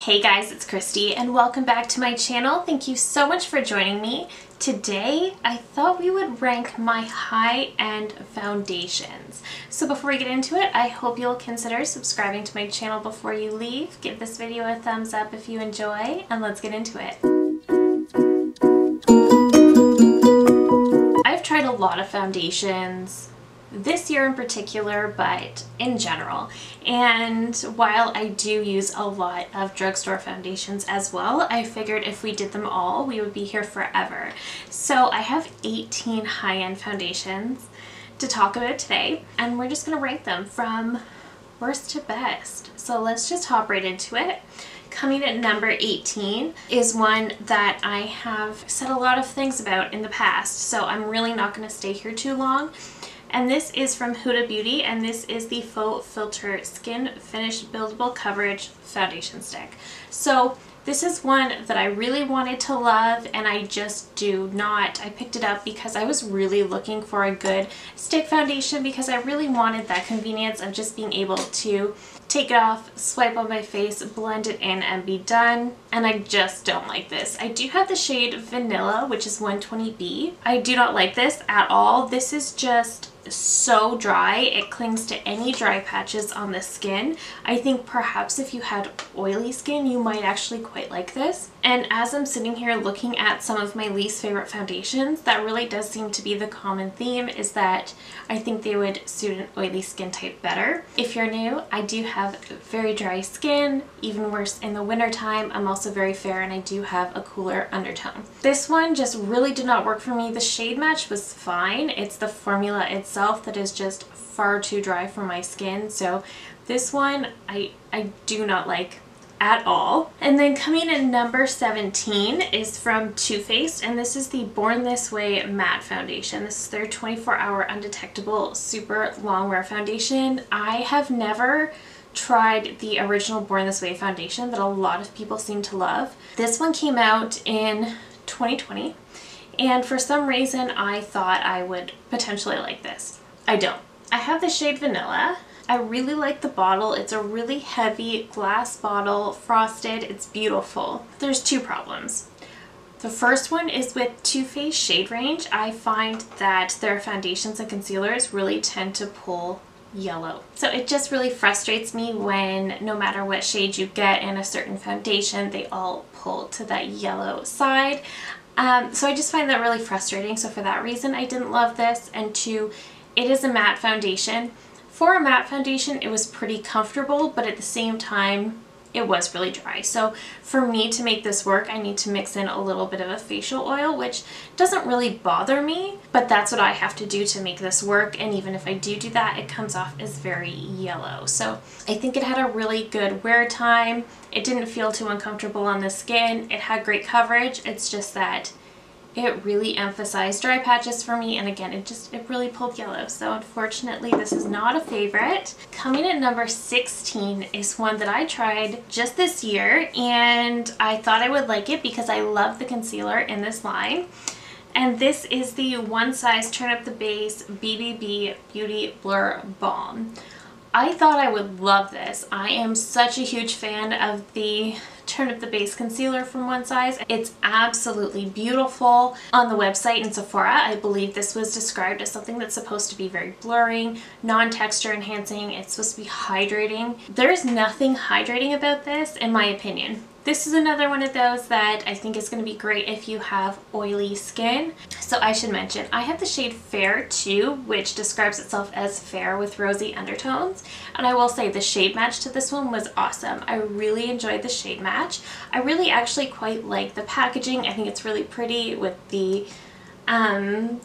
Hey guys, it's Christy and welcome back to my channel. Thank you so much for joining me. Today, I thought we would rank my high-end foundations. So before we get into it, I hope you'll consider subscribing to my channel before you leave. Give this video a thumbs up if you enjoy, and let's get into it. I've tried a lot of foundations this year in particular, but in general. And while I do use a lot of drugstore foundations as well, I figured if we did them all, we would be here forever. So I have 18 high-end foundations to talk about today, and we're just gonna rank them from worst to best. So let's just hop right into it. Coming at number 18 is one that I have said a lot of things about in the past, so I'm really not gonna stay here too long. And this is from Huda Beauty, and this is the Faux Filter Skin Finish Buildable Coverage Foundation Stick. So this is one that I really wanted to love, and I just do not. I picked it up because I was really looking for a good stick foundation because I really wanted that convenience of just being able to take it off, swipe on my face, blend it in, and be done. And I just don't like this. I do have the shade Vanilla, which is 120B. I do not like this at all. This is just so dry. It clings to any dry patches on the skin. I think perhaps if you had oily skin, you might actually quite like this. And as I'm sitting here looking at some of my least favorite foundations, that really does seem to be the common theme, is that I think they would suit an oily skin type better. If you're new, I do have very dry skin, even worse in the winter time. I'm also very fair and I do have a cooler undertone. This one just really did not work for me. The shade match was fine. It's the formula itself that is just far too dry for my skin. So this one I do not like at all. And then coming in number 17 is from Too Faced, and this is the Born This Way Matte Foundation. This is their 24-hour undetectable super long wear foundation. I have never tried the original Born This Way foundation that a lot of people seem to love. This one came out in 2020, and for some reason I thought I would potentially like this. I don't. I have the shade Vanilla. I really like the bottle. It's a really heavy glass bottle, frosted. It's beautiful. There's two problems. The first one is with Too Faced shade range. I find that their foundations and concealers really tend to pull yellow. So it just really frustrates me when no matter what shade you get in a certain foundation, they all pull to that yellow side. So I just find that really frustrating. So for that reason, I didn't love this. And two, it is a matte foundation. For a matte foundation, it was pretty comfortable, but at the same time, it was really dry. So for me to make this work, I need to mix in a little bit of a facial oil, which doesn't really bother me, but that's what I have to do to make this work. And even if I do that, it comes off as very yellow. So I think it had a really good wear time. It didn't feel too uncomfortable on the skin. It had great coverage. It's just that it really emphasized dry patches for me, and again, it really pulled yellow. So unfortunately, this is not a favorite. Coming at number 16 is one that I tried just this year, and I thought I would like it because I love the concealer in this line. And this is the One Size Turn Up the Base BBB Beauty Blur Balm. I thought I would love this. I am such a huge fan of the Turn Up the Base concealer from One Size. It's absolutely beautiful. On the website in Sephora, I believe this was described as something that's supposed to be very blurring, non-texture enhancing. It's supposed to be hydrating. There's nothing hydrating about this, in my opinion. This is another one of those that I think is going to be great if you have oily skin. So I should mention, I have the shade Fair too, which describes itself as fair with rosy undertones. And I will say the shade match to this one was awesome. I really enjoyed the shade match. I really actually quite like the packaging. I think it's really pretty with the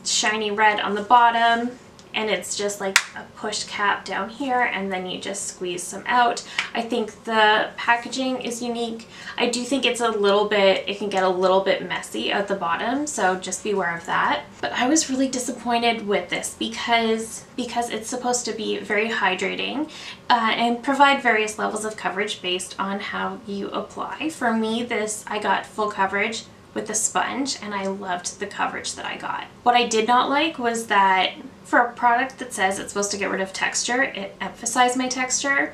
shiny red on the bottom. And it's just like a push cap down here, and then you just squeeze some out. I think the packaging is unique. I do think it's a little bit, it can get a little bit messy at the bottom, so just beware of that. But I was really disappointed with this because it's supposed to be very hydrating and provide various levels of coverage based on how you apply. For me, I got full coverage with the sponge, and I loved the coverage that I got. What I did not like was that for a product that says it's supposed to get rid of texture, it emphasized my texture.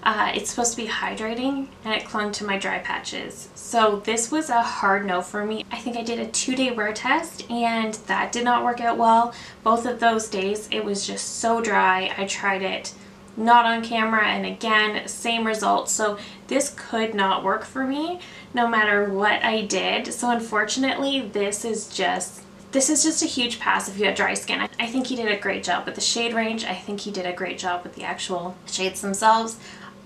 It's supposed to be hydrating and it clung to my dry patches. So this was a hard no for me. I think I did a 2-day wear test and that did not work out well. Both of those days it was just so dry. I tried it not on camera and again, same result. So this could not work for me no matter what I did. So unfortunately, this is just a huge pass if you have dry skin. I think he did a great job with the shade range. I think he did a great job with the actual shades themselves.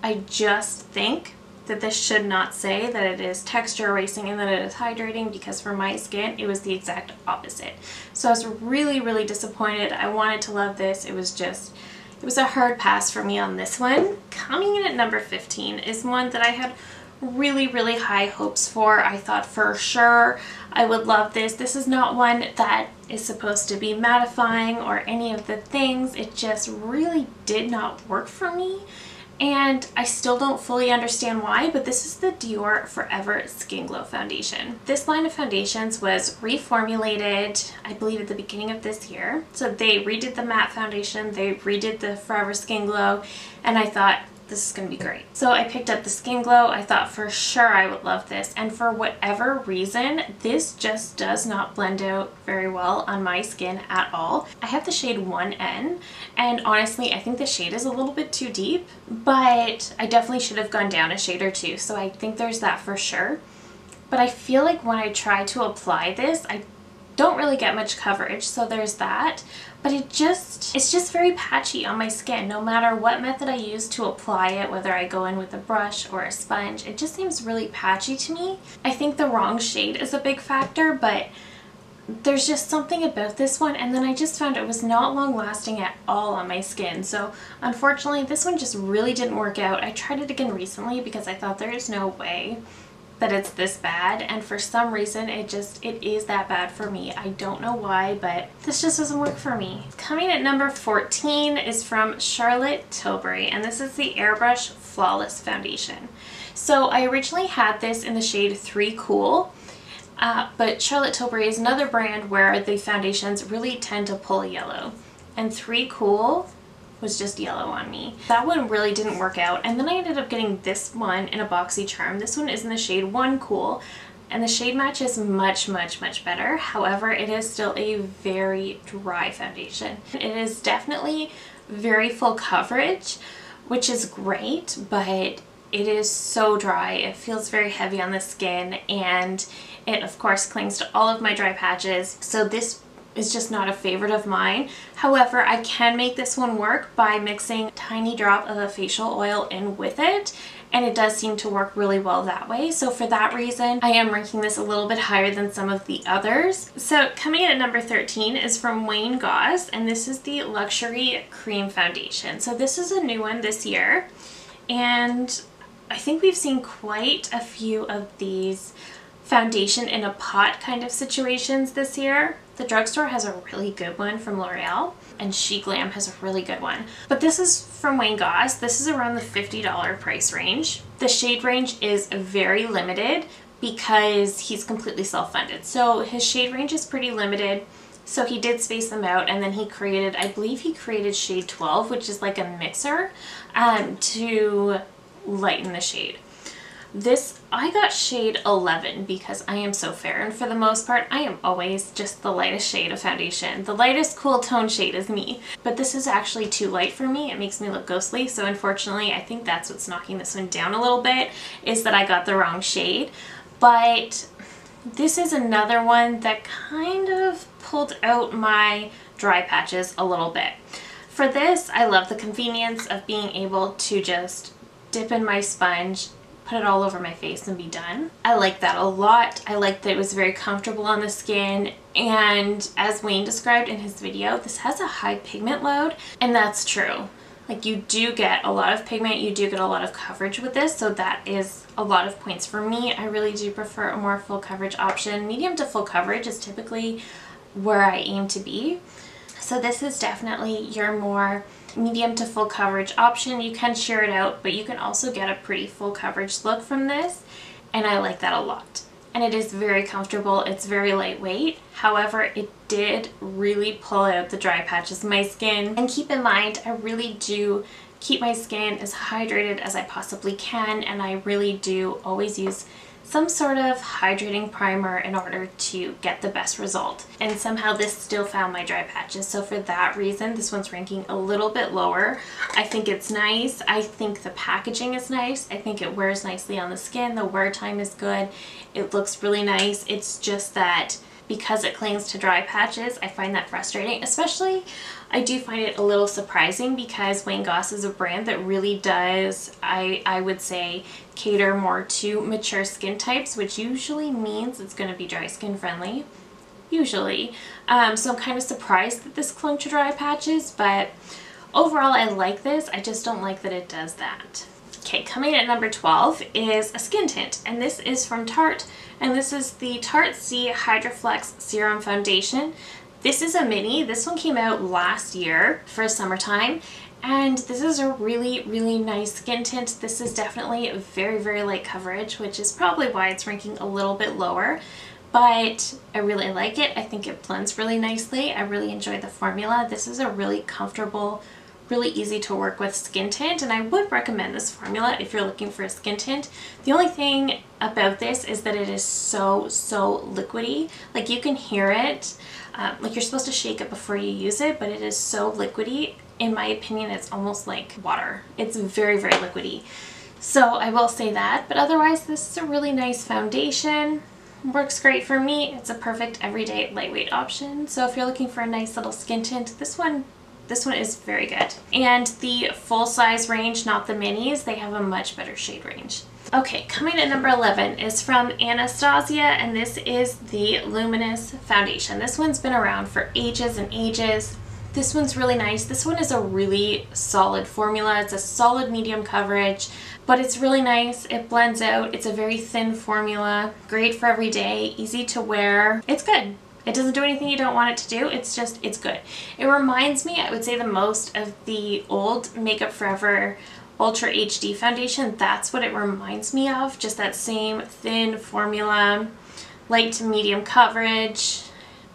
I just think that this should not say that it is texture erasing and that it is hydrating, because for my skin, it was the exact opposite. So I was really, really disappointed. I wanted to love this. It was a hard pass for me on this one. Coming in at number 15 is one that I had really, really high hopes for. I thought for sure I would love this. This is not one that is supposed to be mattifying or any of the things. It just really did not work for me. And I still don't fully understand why, but this is the Dior Forever Skin Glow Foundation. This line of foundations was reformulated, I believe, at the beginning of this year. So they redid the matte foundation, they redid the Forever Skin Glow, and I thought, this is going to be great. So I picked up the Skin Glow. I thought for sure I would love this, and for whatever reason, this just does not blend out very well on my skin at all. I have the shade 1N, and honestly, I think the shade is a little bit too deep, but I definitely should have gone down a shade or two, so I think there's that for sure. But I feel like when I try to apply this, I don't really get much coverage, so there's that. But it's just very patchy on my skin. No matter what method I use to apply it, whether I go in with a brush or a sponge, it just seems really patchy to me. I think the wrong shade is a big factor, but there's just something about this one, and then I just found it was not long lasting at all on my skin. So unfortunately, this one just really didn't work out. I tried it again recently because I thought there is no way that it's this bad, and for some reason it is that bad for me. I don't know why, but this just doesn't work for me. Coming at number 14 is from Charlotte Tilbury, and this is the Airbrush Flawless Foundation. So I originally had this in the shade 3 Cool, but Charlotte Tilbury is another brand where the foundations really tend to pull yellow, and 3 Cool was just yellow on me. That one really didn't work out, and then I ended up getting this one in a BoxyCharm. This one is in the shade 1 Cool, and the shade match is much, much, much better. However, it is still a very dry foundation. It is definitely very full coverage, which is great, but it is so dry. It feels very heavy on the skin, and it of course clings to all of my dry patches. So this is just not a favorite of mine. However, I can make this one work by mixing a tiny drop of a facial oil in with it, and it does seem to work really well that way. So for that reason, I am ranking this a little bit higher than some of the others. So coming in at number 13 is from Goss, and this is the Luxury Cream Foundation. So this is a new one this year, and I think we've seen quite a few of these foundation in a pot kind of situations this year. The drugstore has a really good one from L'Oreal, and She Glam has a really good one. But this is from Goss. This is around the $50 price range. The shade range is very limited because he's completely self-funded. So his shade range is pretty limited. So he did space them out, and then he created, I believe he created shade 12, which is like a mixer to lighten the shade. This, I got shade 11 because I am so fair, and for the most part I am always just the lightest shade of foundation. The lightest cool tone shade is me, but this is actually too light for me. It makes me look ghostly, so unfortunately I think that's what's knocking this one down a little bit, is that I got the wrong shade. But this is another one that kind of pulled out my dry patches a little bit. For this, I love the convenience of being able to just dip in my sponge, put it all over my face, and be done. I like that a lot. I like that it was very comfortable on the skin, and as Wayne described in his video, this has a high pigment load, and that's true. Like, you do get a lot of pigment, you do get a lot of coverage with this, so that is a lot of points for me. I really do prefer a more full coverage option. Medium to full coverage is typically where I aim to be. So this is definitely your more medium to full coverage option. You can sheer it out, but you can also get a pretty full coverage look from this, and I like that a lot. And it is very comfortable, it's very lightweight. However, it did really pull out the dry patches of my skin. And keep in mind, I really do keep my skin as hydrated as I possibly can, and I really do always use some sort of hydrating primer in order to get the best result. And somehow this still found my dry patches, so for that reason this one's ranking a little bit lower. I think it's nice. I think the packaging is nice. I think it wears nicely on the skin. The wear time is good. It looks really nice. It's just that because it clings to dry patches, I find that frustrating. Especially, I do find it a little surprising because Wayne Goss is a brand that really does, I would say, cater more to mature skin types, which usually means it's going to be dry skin friendly, usually. So I'm kind of surprised that this clung to dry patches, but overall I like this. I just don't like that it does that. Okay, coming at number 12 is a skin tint, and this is from Tarte, and this is the Tarte C Hydroflex Serum Foundation. This is a mini. This one came out last year for summertime, and this is a really, really nice skin tint. This is definitely very, very light coverage, which is probably why it's ranking a little bit lower, but I really like it. I think it blends really nicely. I really enjoy the formula. This is a really comfortable, really easy to work with skin tint, and I would recommend this formula if you're looking for a skin tint. The only thing about this is that it is so liquidy. Like, you can hear it. Like, you're supposed to shake it before you use it, but it is so liquidy. In my opinion, it's almost like water. It's very, very liquidy. So I will say that, but otherwise this is a really nice foundation. Works great for me. It's a perfect everyday lightweight option. So if you're looking for a nice little skin tint, this one is very good. And the full size range, not the minis, they have a much better shade range. Okay, coming at number 11 is from Anastasia, and this is the Luminous Foundation. This one's been around for ages and ages. This one's really nice. This one is a really solid formula. It's a solid medium coverage, but it's really nice. It blends out. It's a very thin formula. Great for every day, easy to wear. It's good. It doesn't do anything you don't want it to do. It's just, it's good. It reminds me, I would say, the most of the old Makeup Forever Ultra HD foundation. That's what it reminds me of. Just that same thin formula, light to medium coverage,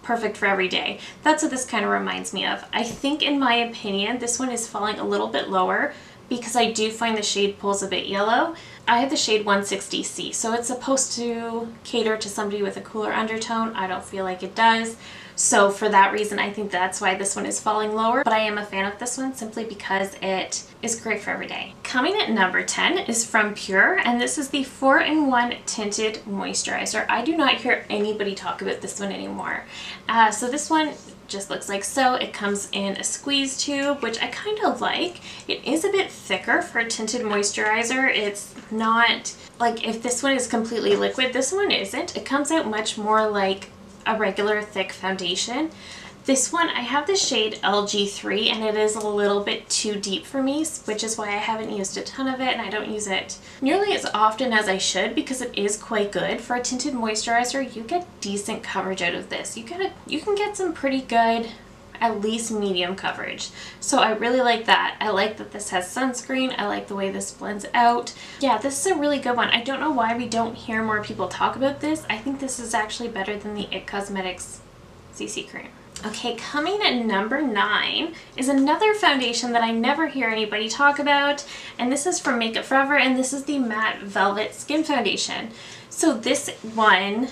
perfect for every day. That's what this kind of reminds me of. I think, in my opinion, this one is falling a little bit lower because I do find the shade pulls a bit yellow. I have the shade 160C, so it's supposed to cater to somebody with a cooler undertone. I don't feel like it does. So for that reason, I think that's why this one is falling lower. But I am a fan of this one simply because it is great for every day. Coming at number 10 is from Pure, and this is the 4-in-1 Tinted Moisturizer. I do not hear anybody talk about this one anymore. So this one just looks like so. It comes in a squeeze tube, which I kind of like. It is a bit thicker for a tinted moisturizer. It's not like, if this one is completely liquid, this one isn't. It comes out much more like a regular thick foundation. This one, I have the shade LG3, and it is a little bit too deep for me, which is why I haven't used a ton of it, and I don't use it nearly as often as I should because it is quite good. For a tinted moisturizer, you get decent coverage out of this. You can get some pretty good, at least medium coverage. So I really like that. I like that this has sunscreen. I like the way this blends out. Yeah, this is a really good one. I don't know why we don't hear more people talk about this. I think this is actually better than the IT Cosmetics CC Cream. Okay, coming at number 9 is another foundation that I never hear anybody talk about, and this is from Makeup Forever, and this is the Matte Velvet Skin Foundation. So this one,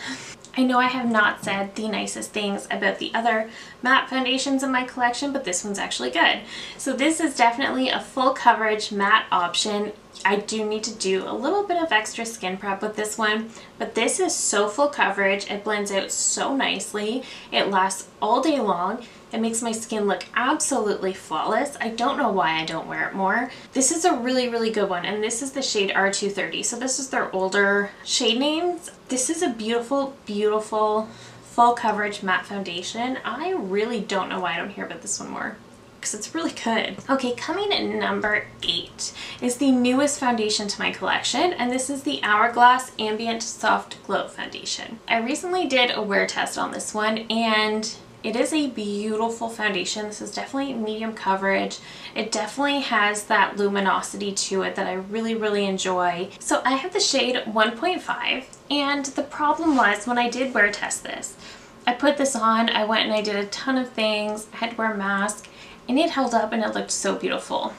I know I have not said the nicest things about the other matte foundations in my collection, but this one's actually good. So this is definitely a full coverage matte option. I do need to do a little bit of extra skin prep with this one, but this is so full coverage. It blends out so nicely. It lasts all day long. It makes my skin look absolutely flawless. I don't know why I don't wear it more. This is a really, really good one, and this is the shade R230. So this is their older shade names. This is a beautiful, beautiful full coverage matte foundation. I really don't know why I don't hear about this one more, because it's really good. Okay, coming at number 8 is the newest foundation to my collection, and this is the Hourglass Ambient Soft Glow Foundation. I recently did a wear test on this one, and it is a beautiful foundation. This is definitely medium coverage. It definitely has that luminosity to it that I really, really enjoy. So I have the shade 1.5, and the problem was when I did wear test this, I put this on, I went and I did a ton of things, I had to wear a mask, and it held up and it looked so beautiful.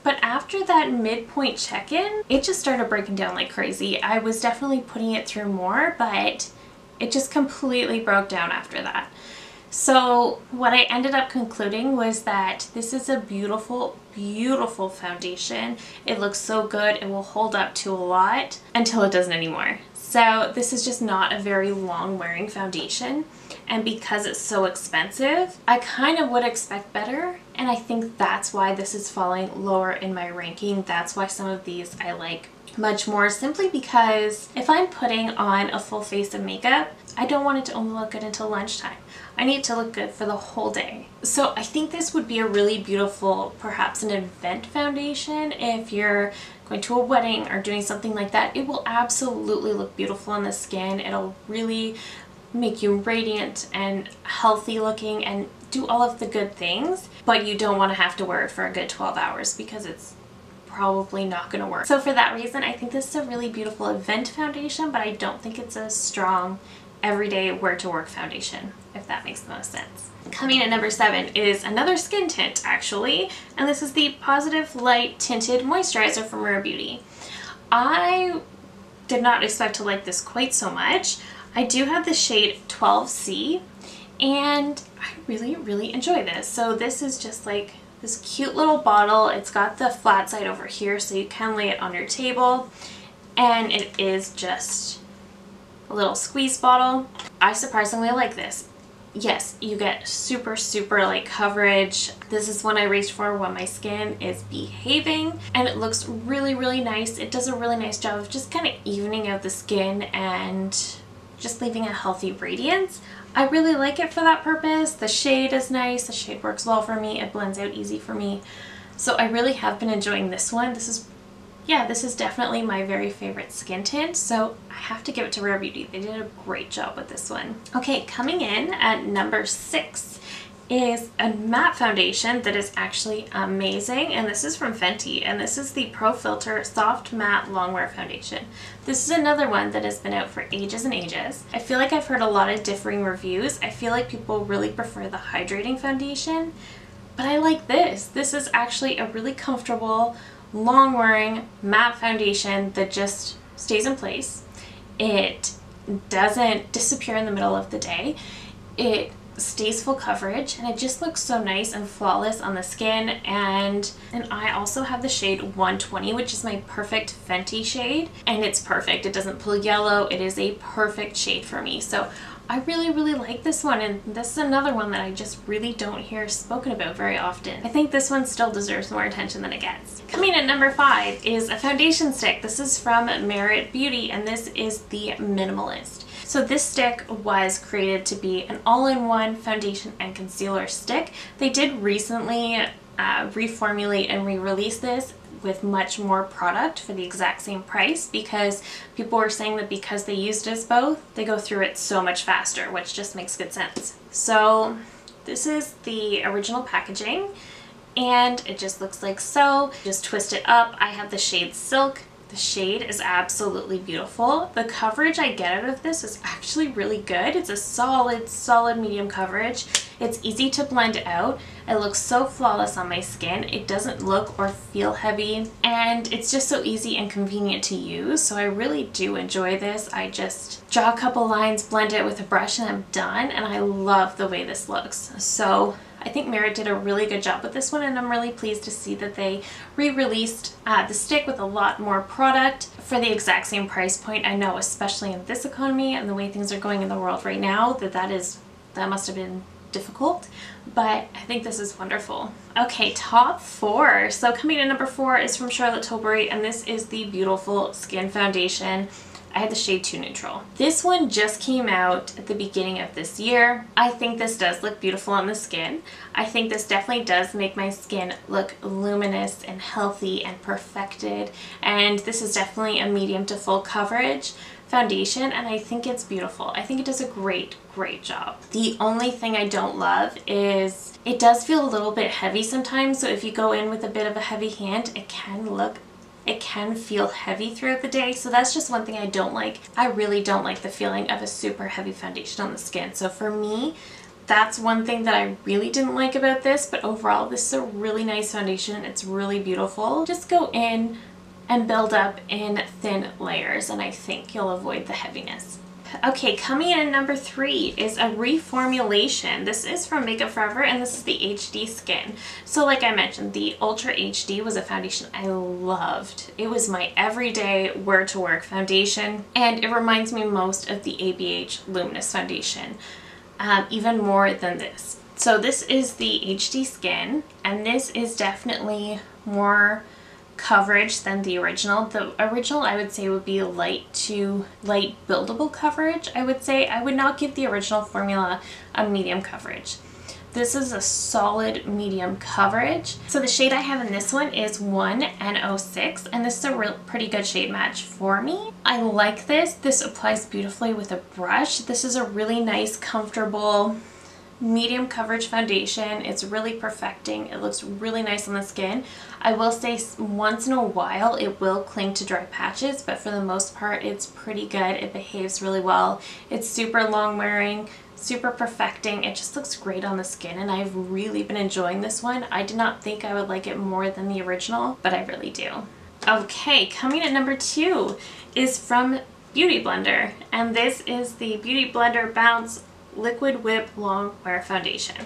But after that midpoint check-in, it just started breaking down like crazy. I was definitely putting it through more, but it just completely broke down after that. So what I ended up concluding was that this is a beautiful, beautiful foundation. It looks so good. It will hold up to a lot until it doesn't anymore. So this is just not a very long wearing foundation. And because it's so expensive, I kind of would expect better. And I think that's why this is falling lower in my ranking. That's why some of these I like much more, simply because if I'm putting on a full face of makeup, I don't want it to only look good until lunchtime. I need it to look good for the whole day. So I think this would be a really beautiful, perhaps an event foundation. If you're going to a wedding or doing something like that, it will absolutely look beautiful on the skin. It'll really make you radiant and healthy looking and do all of the good things, but you don't want to have to wear it for a good 12 hours because it's probably not going to work. So for that reason, I think this is a really beautiful event foundation, but I don't think it's a strong everyday wear to work foundation, if that makes the most sense. Coming at number 7 is another skin tint actually, and this is the Positive Light Tinted Moisturizer from Rare Beauty. I did not expect to like this quite so much. I do have the shade 12C, and I really enjoy this. So this is just like this cute little bottle. It's got the flat side over here so you can lay it on your table, and it is just a little squeeze bottle. I surprisingly like this. Yes, you get super light coverage. This is one I reached for when my skin is behaving, and it looks really nice. It does a really nice job of just kind of evening out the skin and just leaving a healthy radiance. I really like it for that purpose. The shade is nice. The shade works well for me. It blends out easy for me. So I really have been enjoying this one. This is definitely my very favorite skin tint, so I have to give it to Rare Beauty. They did a great job with this one. Okay, coming in at number 6 is a matte foundation that is actually amazing, and this is from Fenty, and this is the Pro Filter Soft Matte Longwear Foundation. This is another one that has been out for ages and ages. I feel like I've heard a lot of differing reviews. I feel like people really prefer the hydrating foundation, but I like this. This is actually a really comfortable, long-wearing matte foundation that just stays in place. It doesn't disappear in the middle of the day. It stays full coverage, and it just looks so nice and flawless on the skin. And I also have the shade 120, which is my perfect Fenty shade, and it's perfect. It doesn't pull yellow. It is a perfect shade for me. So I really like this one, and this is another one that I just really don't hear spoken about very often. I think this one still deserves more attention than it gets. Coming at number 5 is a foundation stick. This is from Merit Beauty, and this is the Minimalist. So this stick was created to be an all-in-one foundation and concealer stick. They did recently reformulate and re-release this with much more product for the exact same price, because people were saying that because they used us both, they go through it so much faster, which just makes good sense. So this is the original packaging, and it just looks like so. Just twist it up. I have the shade Silk. The shade is absolutely beautiful. The coverage I get out of this is actually really good. It's a solid medium coverage. It's easy to blend out. It looks so flawless on my skin. It doesn't look or feel heavy, and it's just so easy and convenient to use. So I really do enjoy this. I just draw a couple lines, blend it with a brush, and I'm done, and I love the way this looks. So I think Merit did a really good job with this one, and I'm really pleased to see that they re-released the stick with a lot more product for the exact same price point. I know, especially in this economy and the way things are going in the world right now, that must have been difficult, but I think this is wonderful. Okay, top 4. So coming in number 4 is from Charlotte Tilbury, and this is the Beautiful Skin Foundation. I had the shade 2 Neutral. This one just came out at the beginning of this year. I think this does look beautiful on the skin. I think this definitely does make my skin look luminous and healthy and perfected, and this is definitely a medium to full coverage foundation, and I think it's beautiful. I think it does a great job. The only thing I don't love is it does feel a little bit heavy sometimes, so if you go in with a bit of a heavy hand, it can feel heavy throughout the day. So that's just one thing I don't like. I really don't like the feeling of a super heavy foundation on the skin. So for me, That's one thing that I really didn't like about this, but overall this is a really nice foundation. It's really beautiful. Just go in and build up in thin layers, and I think you'll avoid the heaviness. Okay, coming in at number 3 is a reformulation. This is from Makeup Forever, and this is the HD Skin. So like I mentioned, the Ultra HD was a foundation I loved. It was my everyday wear-to-work foundation, and it reminds me most of the ABH Luminous foundation, even more than this. So this is the HD Skin, and this is definitely more coverage than the original. The original I would say would be light to light buildable coverage. I would say I would not give the original formula a medium coverage. This is a solid medium coverage. So the shade I have in this one is 1N06, and this is a pretty good shade match for me. I like this. This applies beautifully with a brush. This is a really nice, comfortable medium coverage foundation. It's really perfecting. It looks really nice on the skin. I will say once in a while it will cling to dry patches, but for the most part it's pretty good. It behaves really well. It's super long wearing, super perfecting. It just looks great on the skin, and I've really been enjoying this one. I did not think I would like it more than the original, but I really do. Okay, coming at number 2 is from Beauty Blender, and this is the Beauty Blender Bounce Liquid Whip Long Wear Foundation.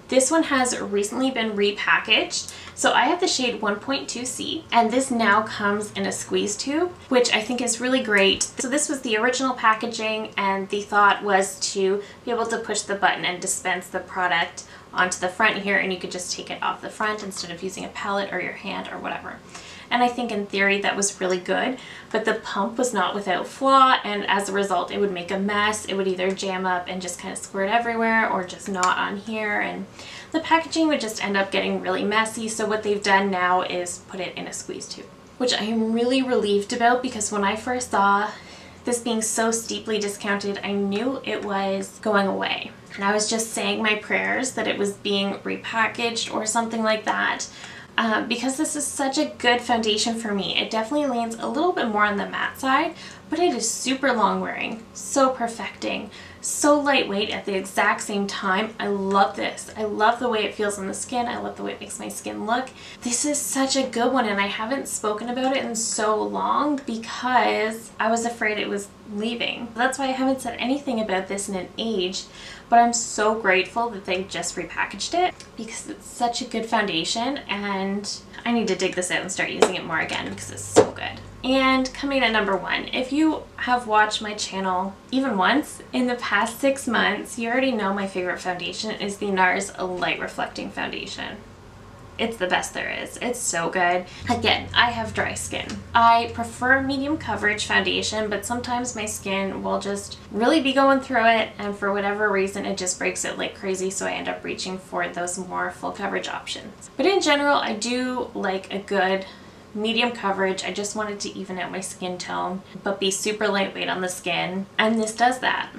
This one has recently been repackaged. So I have the shade 1.2C, and this now comes in a squeeze tube, which I think is really great. So this was the original packaging, and the thought was to be able to push the button and dispense the product onto the front here, and you could just take it off the front instead of using a palette or your hand or whatever. And I think in theory that was really good, but the pump was not without flaw, and as a result it would make a mess. It would either jam up and just kind of squirt everywhere, or just not on here, and the packaging would just end up getting really messy. So what they've done now is put it in a squeeze tube, which I am really relieved about, because when I first saw this being so steeply discounted, I knew it was going away. And I was just saying my prayers that it was being repackaged or something like that. Because this is such a good foundation for me. It definitely leans a little bit more on the matte side, but it is super long wearing, so perfecting, so lightweight at the exact same time. I love this. I love the way it feels on the skin. I love the way it makes my skin look. This is such a good one, and I haven't spoken about it in so long because I was afraid it was leaving. That's why I haven't said anything about this in an age, but I'm so grateful that they just repackaged it, because it's such a good foundation, and I need to dig this out and start using it more again because it's so good. And coming at number 1, if you have watched my channel even once in the past 6 months, you already know my favorite foundation is the NARS Light Reflecting Foundation. It's the best there is. It's so good. Again, I have dry skin. I prefer medium coverage foundation, but sometimes my skin will just really be going through it, and for whatever reason it just breaks it like crazy, so I end up reaching for those more full coverage options. But in general, I do like a good medium coverage. I just wanted to even out my skin tone but be super lightweight on the skin, and this does that.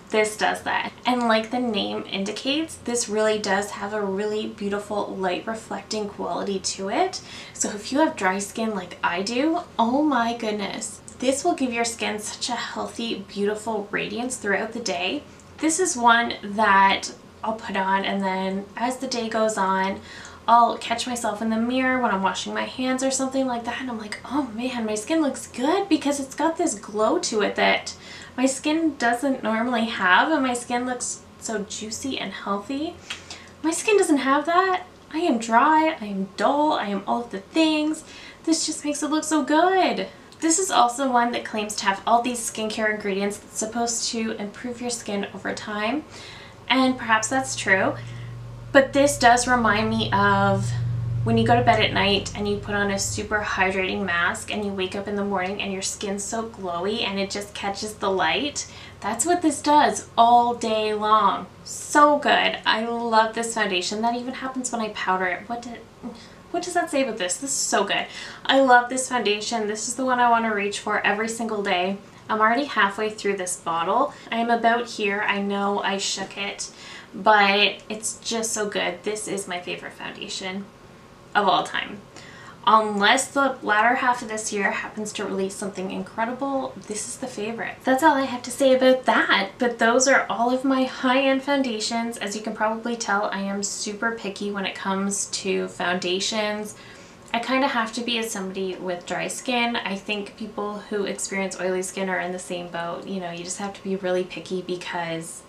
This does that. And like the name indicates, this really does have a really beautiful light reflecting quality to it. So if you have dry skin like I do, oh my goodness, this will give your skin such a healthy, beautiful radiance throughout the day. This is one that I'll put on, and then as the day goes on, I'll catch myself in the mirror when I'm washing my hands or something like that, and I'm like, oh man, my skin looks good, because it's got this glow to it that my skin doesn't normally have, and my skin looks so juicy and healthy. My skin doesn't have that. I am dry, I am dull, I am all of the things. This just makes it look so good. This is also one that claims to have all these skincare ingredients that's supposed to improve your skin over time, and perhaps that's true. But this does remind me of when you go to bed at night and you put on a super hydrating mask and you wake up in the morning and your skin's so glowy and it just catches the light. That's what this does all day long. So good. I love this foundation. That even happens when I powder it. What does that say about this? This is so good. I love this foundation. This is the one I want to reach for every single day. I'm already halfway through this bottle. I am about here. I know I shook it, but it's just so good. This is my favorite foundation of all time. Unless the latter half of this year happens to release something incredible, this is the favorite. That's all I have to say about that, but those are all of my high-end foundations. As you can probably tell, I am super picky when it comes to foundations. I kind of have to be as somebody with dry skin. I think people who experience oily skin are in the same boat. You know, you just have to be really picky because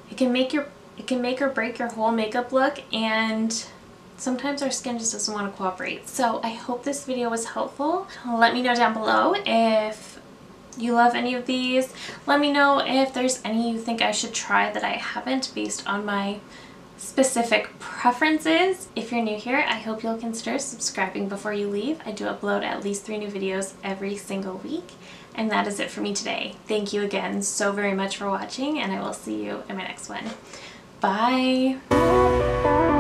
it can make or break your whole makeup look, and sometimes our skin just doesn't want to cooperate. So I hope this video was helpful. Let me know down below if you love any of these. Let me know if there's any you think I should try that I haven't based on my specific preferences. If you're new here, I hope you'll consider subscribing before you leave. I do upload at least 3 new videos every single week. And that is it for me today. Thank you again so very much for watching, and I will see you in my next one. Bye!